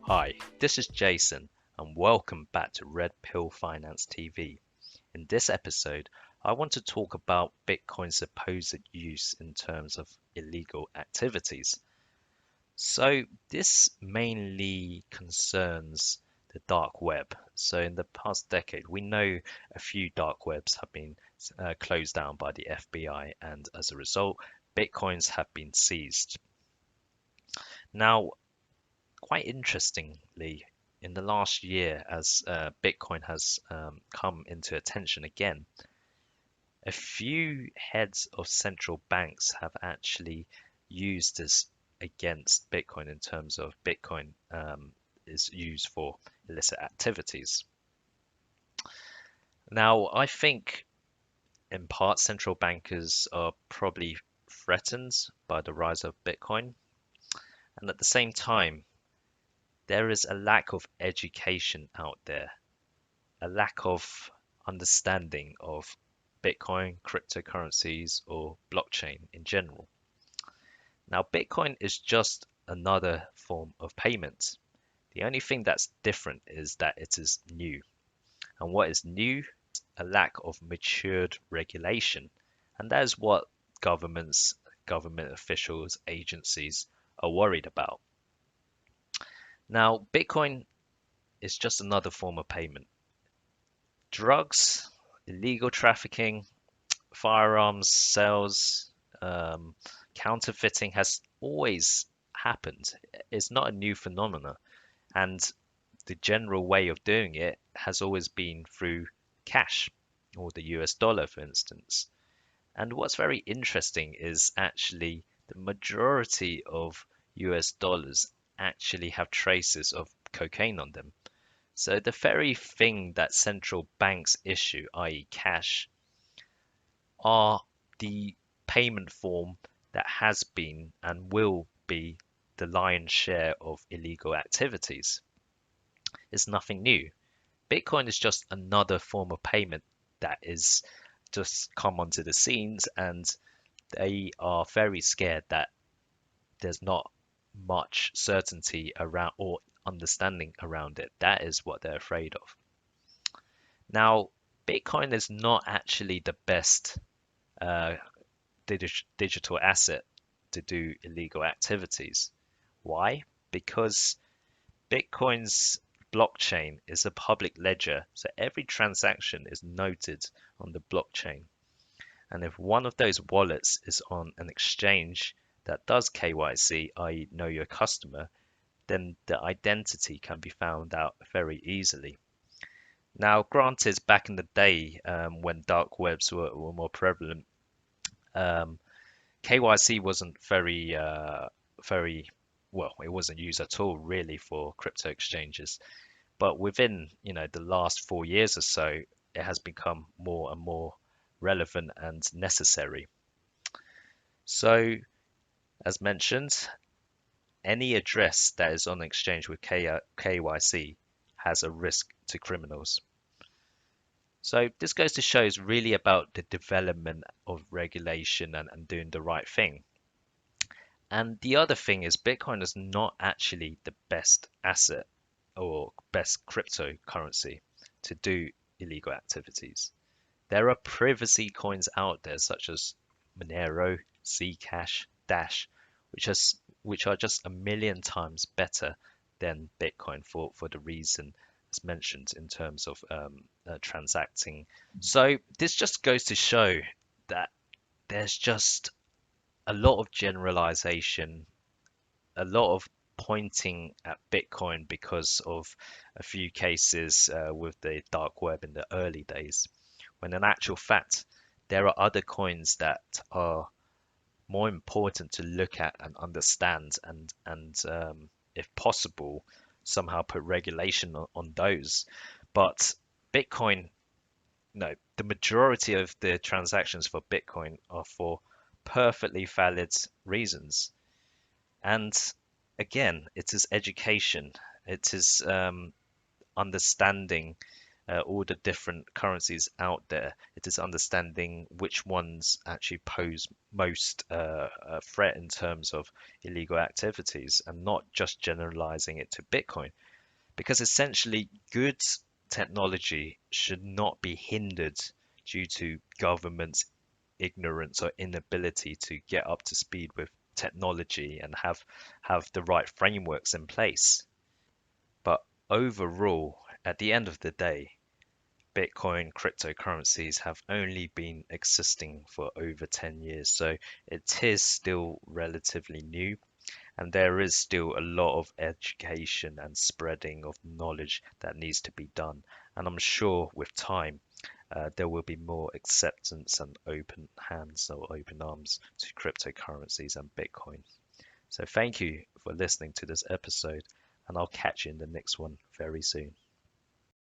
Hi, this is Jason, and welcome back to Red Pill Finance TV. In this episode, I want to talk about Bitcoin's supposed use in terms of illegal activities. So, this mainly concerns the dark web. So, in the past decade, we know a few dark webs have been closed down by the FBI, and as a result, Bitcoins have been seized. Now, quite interestingly, in the last year, as Bitcoin has come into attention again, a few heads of central banks have actually used this against Bitcoin in terms of Bitcoin is used for illicit activities. Now, I think in part central bankers are probably threatened by the rise of Bitcoin, and at the same time, there is a lack of education out there, a lack of understanding of Bitcoin, cryptocurrencies, or blockchain in general. Now, Bitcoin is just another form of payment. The only thing that's different is that it is new. And what is new? A lack of matured regulation. And that is what governments, government officials, agencies are worried about. Now, Bitcoin is just another form of payment. Drugs, illegal trafficking, firearms sales, counterfeiting has always happened. It's not a new phenomenon, and the general way of doing it has always been through cash or the US dollar, for instance. And what's very interesting is actually the majority of US dollars actually have traces of cocaine on them. So the very thing that central banks issue, i.e. cash, are the payment form that has been and will be the lion's share of illegal activities. It's nothing new. Bitcoin is just another form of payment that is just come onto the scenes, and they are very scared that there's not much certainty around or understanding around it. That is what they're afraid of. Now, Bitcoin is not actually the best uh, digital asset to do illegal activities. Why? Because Bitcoin's blockchain is a public ledger, so every transaction is noted on the blockchain. And if one of those wallets is on an exchange that does KYC, i.e., know your customer, then the identity can be found out very easily. Now, granted, back in the day when dark webs were more prevalent, um, KYC wasn't very well. It wasn't used at all really for crypto exchanges. But within the last 4 years or so, it has become more and more relevant and necessary. So, as mentioned, any address that is on exchange with KYC has a risk to criminals. So this goes to show is really about the development of regulation and doing the right thing. And the other thing is Bitcoin is not actually the best asset or best cryptocurrency to do illegal activities. There are privacy coins out there such as Monero, Zcash, Dash, which are just a million times better than Bitcoin for the reason as mentioned in terms of transacting. So this just goes to show that there's just a lot of generalization, a lot of pointing at Bitcoin because of a few cases with the dark web in the early days, when in actual fact, there are other coins that are more important to look at and understand and if possible, somehow put regulation on those. But Bitcoin, no, the majority of the transactions for Bitcoin are for perfectly valid reasons. And again, it is education. It is understanding all the different currencies out there. It is understanding which ones actually pose most threat in terms of illegal activities and not just generalizing it to Bitcoin. Because essentially, good technology should not be hindered due to government's ignorance or inability to get up to speed with technology and have the right frameworks in place. But overall, at the end of the day, Bitcoin cryptocurrencies have only been existing for over 10 years, so it is still relatively new, and there is still a lot of education and spreading of knowledge that needs to be done. And I'm sure with time, there will be more acceptance and open hands or open arms to cryptocurrencies and Bitcoin. So thank you for listening to this episode, and I'll catch you in the next one very soon.